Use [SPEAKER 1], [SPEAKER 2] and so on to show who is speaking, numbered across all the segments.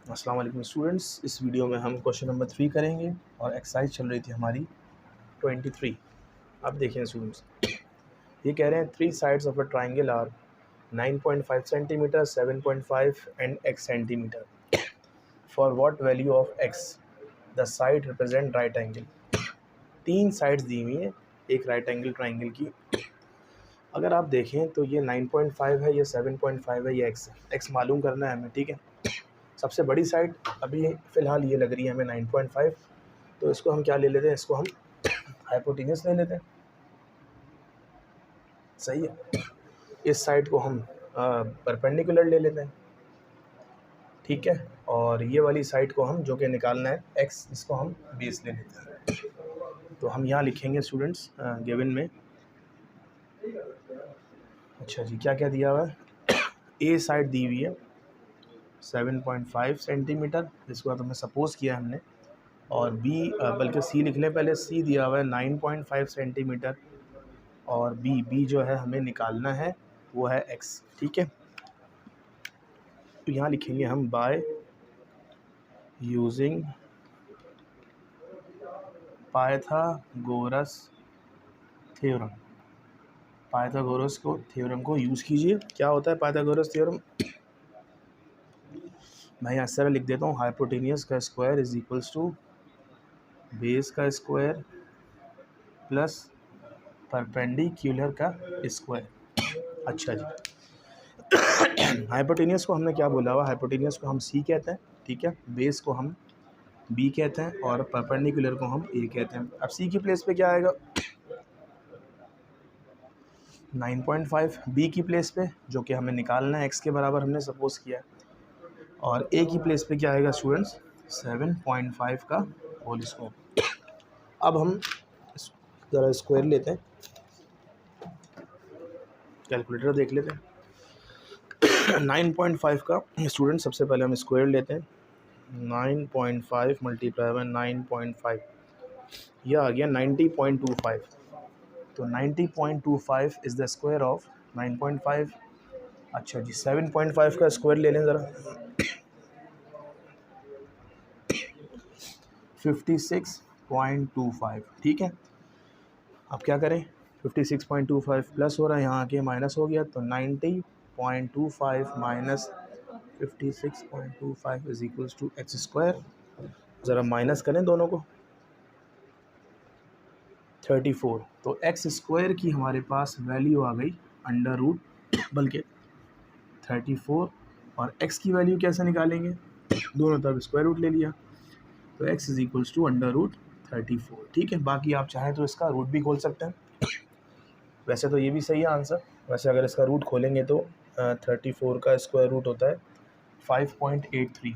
[SPEAKER 1] अस्सलाम वालेकुम स्टूडेंट्स। इस वीडियो में हम क्वेश्चन नंबर 3 करेंगे और एक्सरसाइज चल रही थी हमारी 23। अब देखिए स्टूडेंट्स, ये कह रहे हैं 3 sides of a triangle are 9.5 centimetre, 7.5 and x centimetre. For what value of x the side represent right angle. 3 sides दी हुई हैं एक राइट एंगल ट्राइंगल की। अगर आप देखें तो ये 9.5 है, ये 7.5 है, ये x है। x मालूम करना है हमें, ठीक है। सबसे बड़ी साइड अभी फ़िलहाल ये लग रही है हमें 9.5, तो इसको हम क्या ले लेते हैं, इसको हम हाइपोटेन्यूस ले लेते हैं। सही है। इस साइड को हम परपेंडिकुलर ले लेते हैं, ठीक है। और ये वाली साइड को हम जो कि निकालना है x, इसको हम बेस ले लेते हैं। तो हम यहाँ लिखेंगे स्टूडेंट्स गिवन में। अच्छा जी, क्या क्या दिया हुआ है। ए साइड दी हुई है 7.5 सेंटीमीटर, जिसको बाद हमें सपोज़ किया हमने। और बी बल्कि सी लिख लें पहले। सी दिया हुआ है 9.5 सेंटीमीटर और बी जो है हमें निकालना है वो है x, ठीक है। तो यहाँ लिखेंगे हम by using Pythagoras theorem. Pythagoras को थ्योरम को यूज़ कीजिए। क्या होता है पाइथागोरस थ्योरम? मैं यहाँ इस तरह लिख देता हूँ, हाइपोटेनियस का square is equals to base का स्क्वायर प्लस परपेंडिकुलर का स्क्वायर। अच्छा जी, हाइपोटेनियस को हमने क्या बोला हुआ, हाइपोटेनियस को हम सी कहते हैं, ठीक है। बेस को हम बी कहते हैं और परपेंडिकुलर को हम ए कहते हैं। अब सी की प्लेस पे क्या आएगा, 9.5। बी की प्लेस पे जो कि हमें निकालना है x के बराबर हमने सपोज किया है। और ए की प्लेस पे क्या आएगा स्टूडेंट्स, 7.5 का होल स्क्वायर। अब हम ज़रा स्क्वायर लेते हैं, कैलकुलेटर देख लेते हैं। 9.5 का स्टूडेंट सबसे पहले हम स्क्वायर लेते हैं। 9.5 मल्टीप्लाई बाय 9.5, यह आ गया 90.25। तो 90.25 इज़ द स्क्वायर ऑफ 9.5। अच्छा जी, 7.5 का स्क्वायर ले लें ज़रा, 56.25, ठीक है। अब क्या करें, 56.25 प्लस हो रहा है, यहाँ आके माइनस हो गया, तो 90.25 minus 56.25 is equals to x square. ज़रा माइनस करें दोनों को, 34। तो एक्स स्क्वायर की हमारे पास वैल्यू आ गई अंडर रूट बल्कि 34। और एक्स की वैल्यू कैसे निकालेंगे, दोनों तरफ स्क्वायर रूट ले लिया, तो x is equals to under root 34, ठीक है। बाकी आप चाहें तो इसका रूट भी खोल सकते हैं। वैसे तो ये भी सही है आंसर। वैसे अगर इसका रूट खोलेंगे तो 34 का स्क्वायर रूट होता है 5.83,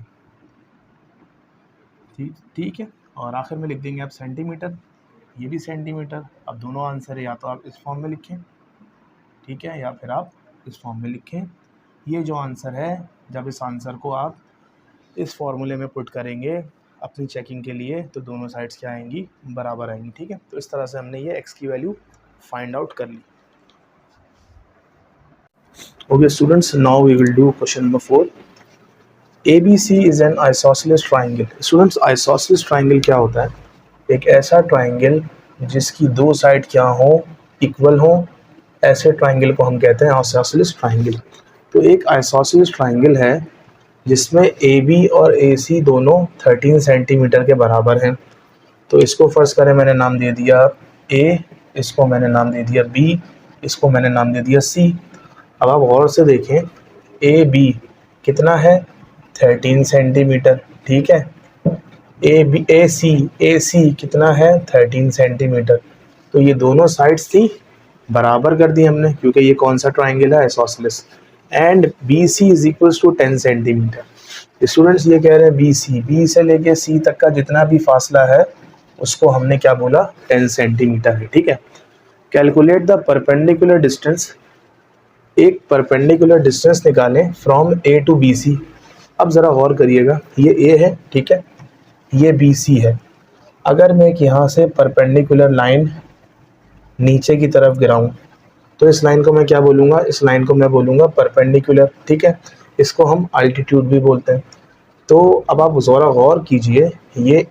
[SPEAKER 1] ठीक है। और आखिर में लिख देंगे आप सेंटीमीटर, ये भी सेंटीमीटर। अब दोनों आंसर है, या तो आप इस फॉर्म में लिखें, ठीक है, या फिर आप इस फॉर्म में लिखें। ये जो आंसर है, जब इस आंसर को आप इस फॉर्मूले में पुट करेंगे अपनी चेकिंग के लिए, तो दोनों साइड्स क्या आएंगी, बराबर आएंगी, ठीक है। तो इस तरह से हमने ये x की वैल्यू फाइंड आउट कर ली। Okay students, now we will do question number 4। ABC is an isosceles triangle. Students, isosceles triangle क्या होता है, एक ऐसा ट्राइंगल जिसकी दो साइड क्या हो, इक्वल हो, ऐसे ट्राइंगल को हम कहते हैं आइसोसेलेस ट्राइंगल। तो एक आइसोसेलेस ट्राइंगल है जिसमें AB और AC दोनों 13 सेंटीमीटर के बराबर हैं। तो इसको फर्स्ट करें, मैंने नाम दे दिया A, इसको मैंने नाम दे दिया B, इसको मैंने नाम दे दिया C। अब आप गौर से देखें, AB कितना है, 13 सेंटीमीटर, ठीक है। AC कितना है, 13 सेंटीमीटर। तो ये दोनों साइड्स थी बराबर कर दी हमने, क्योंकि ये कौन सा ट्राइंगल है, isosceles. And BC is equals to 10 centimetre. Students ये कह रहे हैं BC, B से लेके C तक का जितना भी फासला है उसको हमने क्या बोला, 10 सेंटीमीटर है, ठीक है। Calculate the perpendicular distance. एक परपेंडिकुलर डिस्टेंस निकालें फ्रॉम A टू BC। अब ज़रा गौर करिएगा, ये A है, ठीक है, ये BC है। अगर मैं यहाँ से परपेंडिकुलर लाइन नीचे की तरफ गिराऊं तो इस लाइन को मैं क्या बोलूँगा, इस लाइन को मैं बोलूँगा परपेंडिकुलर, ठीक है। इसको हम अल्टीट्यूड भी बोलते हैं। तो अब आप ज़रा गौर कीजिए, ये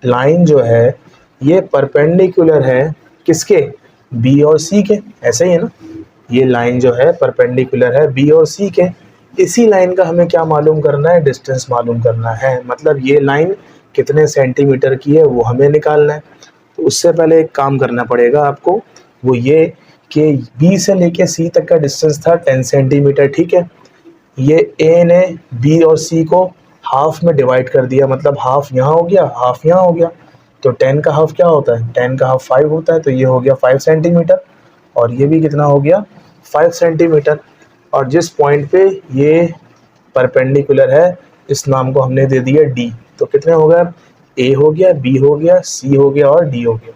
[SPEAKER 1] लाइन जो है ये परपेंडिकुलर है किसके, बी और सी के, ऐसे ही है ना। ये लाइन जो है परपेंडिकुलर है बी और सी के। इसी लाइन का हमें क्या मालूम करना है, डिस्टेंस मालूम करना है। मतलब ये लाइन कितने सेंटीमीटर की है वो हमें निकालना है। तो उससे पहले एक काम करना पड़ेगा आपको, वो ये कि बी से लेके सी तक का डिस्टेंस था 10 सेंटीमीटर, ठीक है। ये ए ने बी और सी को हाफ में डिवाइड कर दिया, मतलब हाफ यहाँ हो गया हाफ यहाँ हो गया। तो 10 का हाफ क्या होता है, 10 का हाफ 5 होता है, तो ये हो गया 5 सेंटीमीटर और ये भी कितना हो गया 5 सेंटीमीटर। और जिस पॉइंट पे ये परपेंडिकुलर है इस नाम को हमने दे दिया डी। तो कितने हो गए, ए हो गया, बी हो गया, सी हो गया और डी हो गया।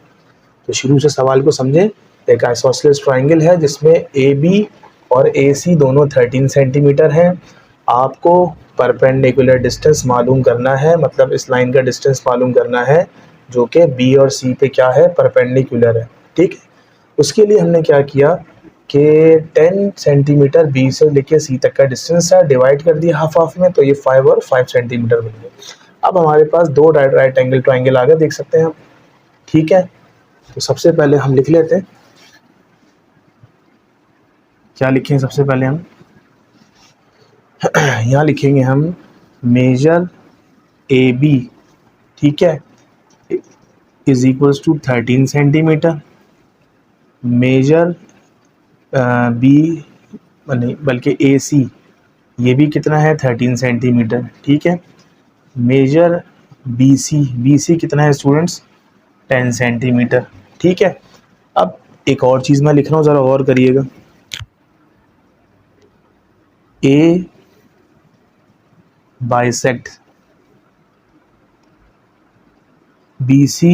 [SPEAKER 1] तो शुरू से सवाल को समझे, एक आइसोसेलेस ट्राइंगल है जिसमें ए बी और ए सी दोनों 13 सेंटीमीटर हैं। आपको परपेंडिकुलर डिस्टेंस मालूम करना है, मतलब इस लाइन का डिस्टेंस मालूम करना है जो कि बी और सी पे क्या है, परपेंडिकुलर है, ठीक है। उसके लिए हमने क्या किया कि 10 सेंटीमीटर बी से लेके सी तक का डिस्टेंस है, डिवाइड कर दिया हाफ हाफ में, तो ये 5 और 5 सेंटीमीटर बन गए। अब हमारे पास दो राइट एंगल ट्राइंगल आ गए, देख सकते हैं हम, ठीक है। तो सबसे पहले हम लिख लेते हैं, क्या लिखें सबसे पहले हम यहाँ लिखेंगे हम मेजर ए बी, ठीक है, is equals to 13 centimetre. Measure B नहीं बल्कि ए सी, ये भी कितना है 13 सेंटीमीटर, ठीक है। मेजर बी सी कितना है स्टूडेंट्स, 10 सेंटीमीटर, ठीक है। अब एक और चीज़ मैं लिख रहा हूँ, ज़रा गौर करिएगा। A bisect B C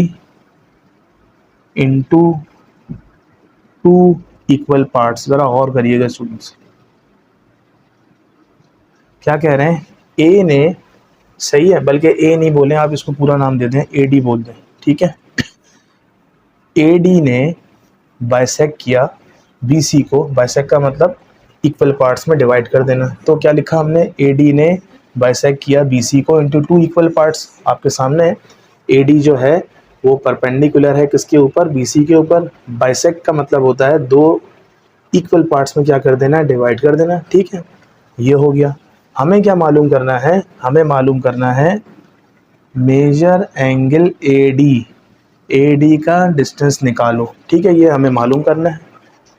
[SPEAKER 1] into 2 equal parts. ज़रा गौर करिएगा स्टूडेंट्स, क्या कह रहे हैं, ए ने, सही है, बल्कि ए नहीं बोलें आप, इसको पूरा नाम दे दें, ए डी बोल दें, ठीक है। ए डी ने बाइसेक्ट किया बी सी को, बाइसेक्ट का मतलब इक्वल पार्ट्स में डिवाइड कर देना। तो क्या लिखा हमने, ए डी ने बाइसेक्ट किया बी सी को इंटू 2 इक्वल पार्ट्स, आपके सामने है। ए डी जो है वो परपेंडिकुलर है किसके ऊपर, बी सी के ऊपर। बाइसेक्ट का मतलब होता है दो इक्वल पार्ट्स में क्या कर देना है, डिवाइड कर देना, ठीक है। ये हो गया। हमें क्या मालूम करना है, हमें मालूम करना है मेजर एंगल ए डी का डिस्टेंस निकालो, ठीक है। ये हमें मालूम करना है,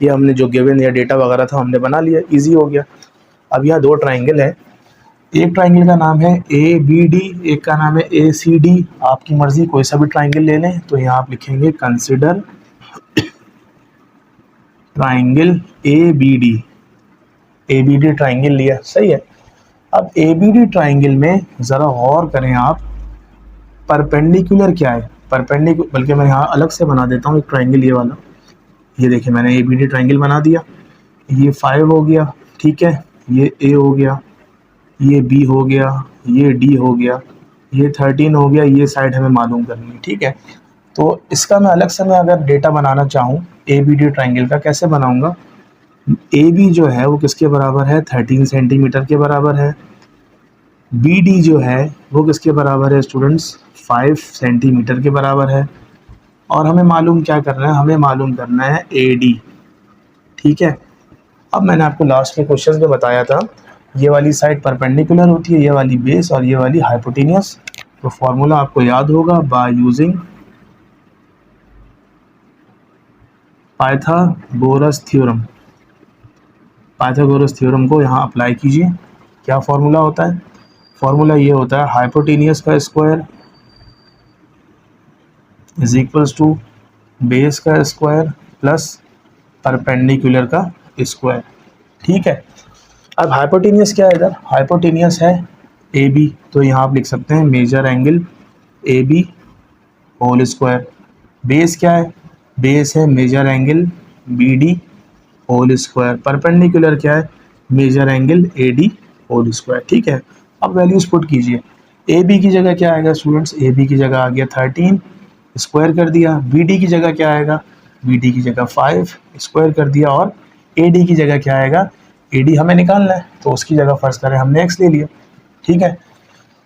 [SPEAKER 1] ये हमने जो गिवन या डेटा वगैरह था हमने बना लिया, इजी हो गया। अब यहाँ दो ट्राइंगल है, एक ट्राइंगल का नाम है ए बी डी, एक का नाम है ए सी डी। आपकी मर्जी कोई सा भी ट्राइंगल ले लें। तो यहाँ आप लिखेंगे consider triangle A B D triangle लिया, सही है। अब ए बी डी ट्राइंगल में ज़रा गौर करें आप, परपेंडिकुलर क्या है, परपेंडिकुलर, बल्कि मैं यहाँ अलग से बना देता हूँ एक ट्राइंगल ये वाला। ये देखिए मैंने ए बी डी ट्राइंगल बना दिया, ये 5 हो गया, ठीक है, ये ए हो गया, ये बी हो गया, ये डी हो गया, ये 13 हो गया। ये साइड हमें मालूम करनी है, ठीक है। तो इसका मैं अलग से, मैं अगर डेटा बनाना चाहूँ ए बी डी ट्राइंगल का, कैसे बनाऊँगा, ए बी जो है वो किसके बराबर है, 13 सेंटीमीटर के बराबर है। बी डी जो है वो किसके बराबर है स्टूडेंट्स, 5 सेंटीमीटर के बराबर है। और हमें मालूम क्या करना है, हमें मालूम करना है ए डी, ठीक है। अब मैंने आपको लास्ट के क्वेश्चन में बताया था, ये वाली साइड परपेंडिकुलर होती है, ये वाली बेस और ये वाली हाइपोटेनियस। तो फॉर्मूला आपको याद होगा, by using Pythagoras theorem. Pythagoras theorem को यहाँ अप्लाई कीजिए। क्या फॉर्मूला होता है, फॉर्मूला ये होता है हाइपोटेनियस का square is equals to base का स्क्वायर प्लस परपेंडिकुलर का स्क्वायर, ठीक है। अब हाइपोटेनियस क्या है, इधर हाइपोटेनियस है ए बी, तो यहाँ आप लिख सकते हैं measure angle A B whole square. Base क्या है, बेस है measure angle B D whole square. Perpendicular क्या है, measure angle A D whole square, ठीक है। अब वैल्यूज पुट कीजिए, ए बी की जगह क्या आएगा स्टूडेंट्स, ए बी की जगह आ गया 13, स्क्वायर कर दिया। बी डी की जगह क्या आएगा, बी डी की जगह 5, स्क्वायर कर दिया। और ए डी की जगह क्या आएगा, ए डी हमें निकालना है, तो उसकी जगह फर्ज करें हमने एक्स ले लिया, ठीक है।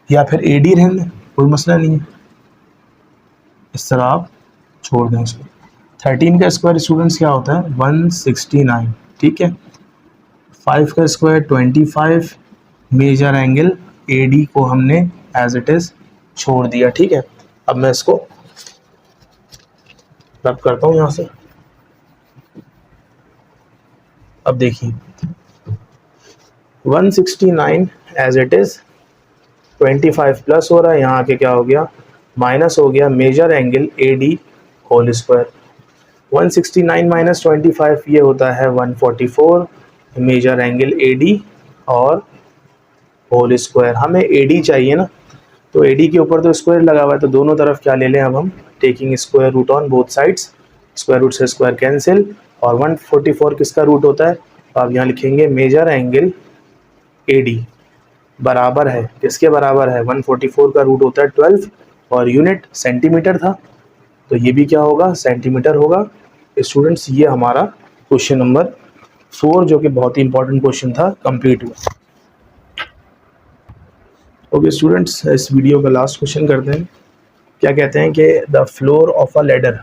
[SPEAKER 1] या फिर AD रहने दें, कोई मसला नहीं है, इस तरह आप छोड़ दें इसको। 13 का स्क्वायर स्टूडेंट्स क्या होता है 169, ठीक है। 5 का स्क्वायर 25, मेजर एंगल AD को हमने एज इट इज छोड़ दिया, ठीक है। अब मैं इसको रब करता हूँ यहाँ से। अब देखिए 169 एज इट इज 25 प्लस हो रहा है, यहाँ आके क्या हो गया माइनस हो गया, measure angle AD whole square. 169 minus 25 ये होता है 144, मेजर एंगल AD और होल स्क्वायर। हमें AD चाहिए ना, तो AD के ऊपर तो स्क्वायर लगा हुआ है, तो दोनों तरफ क्या ले लें अब हम, taking square root on both sides, square root से स्क्वायर कैंसिल, और 144 किसका रूट होता है, तो आप यहाँ लिखेंगे मेजर एंगल AD बराबर है, किसके बराबर है 144 का रूट होता है 12, और यूनिट सेंटीमीटर था, तो ये भी क्या होगा सेंटीमीटर होगा। स्टूडेंट्स ये हमारा क्वेश्चन नंबर 4 जो कि बहुत ही इंपॉर्टेंट क्वेश्चन था कंप्लीट हुआ। ओके स्टूडेंट्स, इस वीडियो का लास्ट क्वेश्चन करते हैं। क्या कहते हैं कि the floor of a ladder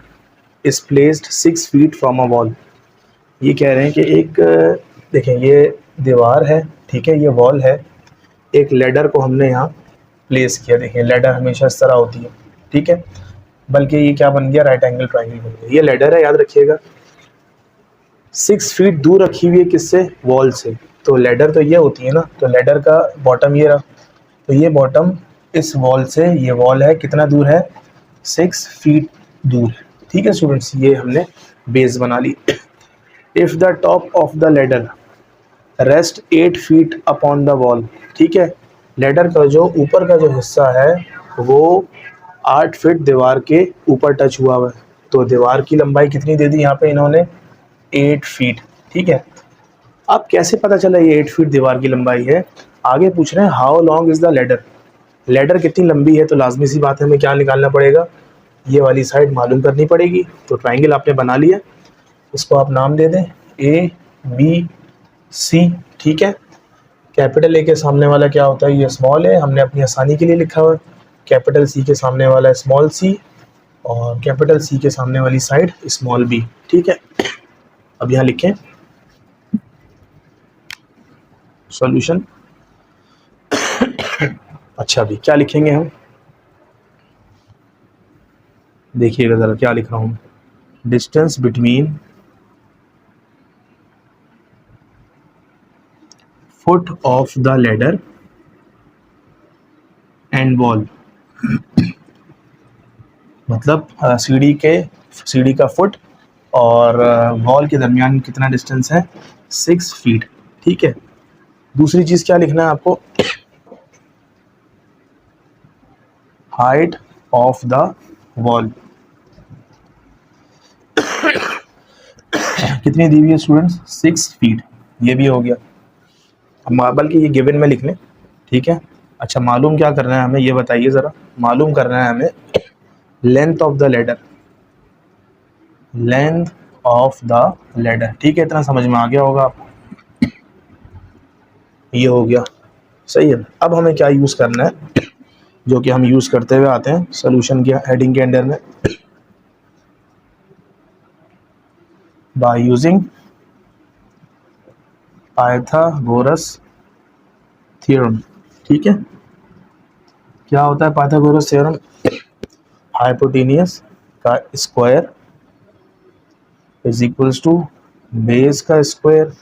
[SPEAKER 1] is placed 6 feet from a wall. ये कह रहे हैं कि एक देखें ये दीवार है, ठीक है, ये वॉल है, एक लेडर को हमने यहाँ प्लेस किया। देखिए लेडर हमेशा इस तरह होती है, ठीक है, बल्कि ये क्या बन गया राइट एंगल ट्रायंगल बन गया। ये लेडर है, याद रखिएगा 6 फीट दूर रखी हुई है किससे, वॉल से। तो लेडर तो ये होती है ना, तो लेडर का बॉटम ये रहा, तो ये बॉटम इस वॉल से, ये वॉल है कितना दूर है 6 फीट दूर, ठीक है स्टूडेंट्स। ये हमने बेस बना ली। If the top of the ladder rest 8 feet upon the wall, ठीक है, लेडर का जो ऊपर का जो हिस्सा है वो 8 फीट दीवार के ऊपर टच हुआ हुआ है, तो दीवार की लंबाई कितनी दे दी यहाँ पे इन्होंने 8 फीट, ठीक है। अब कैसे पता चला ये 8 फीट दीवार की लंबाई है, आगे पूछ रहे हैं how long is the ladder, ladder कितनी लंबी है, तो लाजमी सी बात है हमें क्या निकालना पड़ेगा, ये वाली साइड मालूम करनी पड़ेगी। तो ट्राइंगल आपने बना लिया, इसको आप नाम दे दें ABC, ठीक है। कैपिटल A के सामने वाला क्या होता है, ये स्मॉल है, हमने अपनी आसानी के लिए लिखा हुआ है। कैपिटल C के सामने वाला है स्मॉल c, और कैपिटल C के सामने वाली साइड स्मॉल b, ठीक है। अब यहाँ लिखें सॉल्यूशन। अच्छा अभी क्या लिखेंगे हम, देखिएगा ज़रा क्या लिख रहा हूँ, distance between foot of the ladder and wall, मतलब सीढ़ी का फुट और वॉल के दरमियान कितना डिस्टेंस है 6 फीट, ठीक है। दूसरी चीज़ क्या लिखना है आपको, हाइट ऑफ द वॉल कितनी दी हुई है स्टूडेंट्स 6 फीट, ये भी हो गया, बल्कि ये गिवन में लिख लें, ठीक है। अच्छा मालूम क्या करना है हमें, ये बताइए ज़रा, मालूम करना है हमें length of the ladder, length of the ladder, ठीक है, इतना समझ में आ गया होगा आपको, ये हो गया सही है। अब हमें क्या यूज़ करना है, जो कि हम यूज़ करते हुए आते हैं सोल्यूशन की हेडिंग के अंडर में, बाय यूजिंग पाइथागोरस थ्योरम, ठीक है। क्या होता है पाइथागोरस थ्योरम, हाइपोटेनियस का square is equals to base का स्क्वायर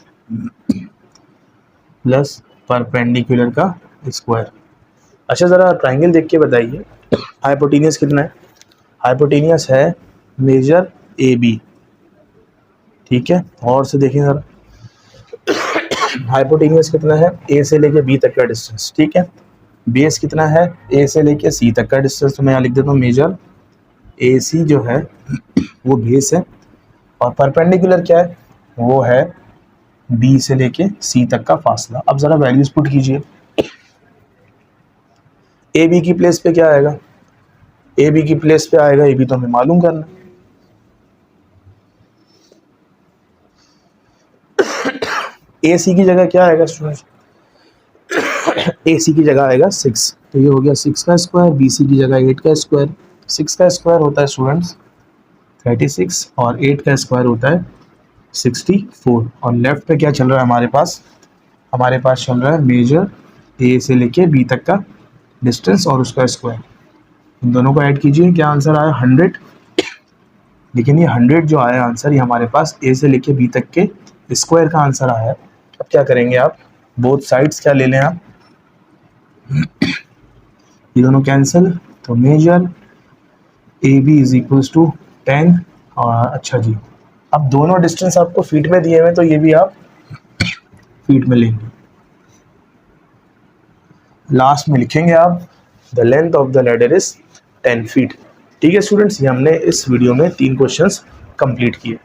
[SPEAKER 1] प्लस परपेंडिकुलर का स्क्वायर। अच्छा ज़रा ट्राइंगल देख के बताइए हाइपोटेनियस कितना है, हाइपोटेनियस है मेजर AB, ठीक है, और से देखें ज़रा हाइपोटेनियस कितना है A से लेके B तक का डिस्टेंस, ठीक है। बेस कितना है A से लेके C तक का डिस्टेंस, तो मैं यहाँ लिख देता हूँ मेजर AC जो है वो बेस है, और परपेंडिकुलर क्या है, वो है B से लेके C तक का फासला। अब ज़रा वैल्यूज पुट कीजिए, AB की प्लेस पे क्या आएगा, AB की प्लेस पे आएगा AB, तो हमें मालूम करना, AC की जगह क्या आएगा स्टूडेंट्स, ए सी की जगह आएगा 6, तो ये हो गया 6 का स्क्वायर, बी सी की जगह 8 का स्क्वायर। 6 का स्क्वायर होता है स्टूडेंट्स 36 और 8 का स्क्वायर होता है 64। और लेफ्ट पे क्या चल रहा है हमारे पास? हमारे पास चल रहा है मेजर ए से लेके बी तक का डिस्टेंस और उसका स्क्वायर। इन दोनों को ऐड कीजिए, क्या आंसर आया? 100। लेकिन ये 100 जो आया आंसर, ये हमारे पास ए से लेके बी तक के स्क्वायर का आंसर आया है। अब क्या करेंगे आप? बोथ साइड्स क्या ले लें आप? ये दोनों कैंसिल, तो measure A B is equals to 10। और अच्छा जी, अब दोनों डिस्टेंस आपको फीट में दिए हुए हैं, तो ये भी आप फीट में लेंगे। लास्ट में लिखेंगे आप the length of the ladder is 10 feet. ठीक है स्टूडेंट्स, ये हमने इस वीडियो में 3 क्वेश्चंस कंप्लीट किए।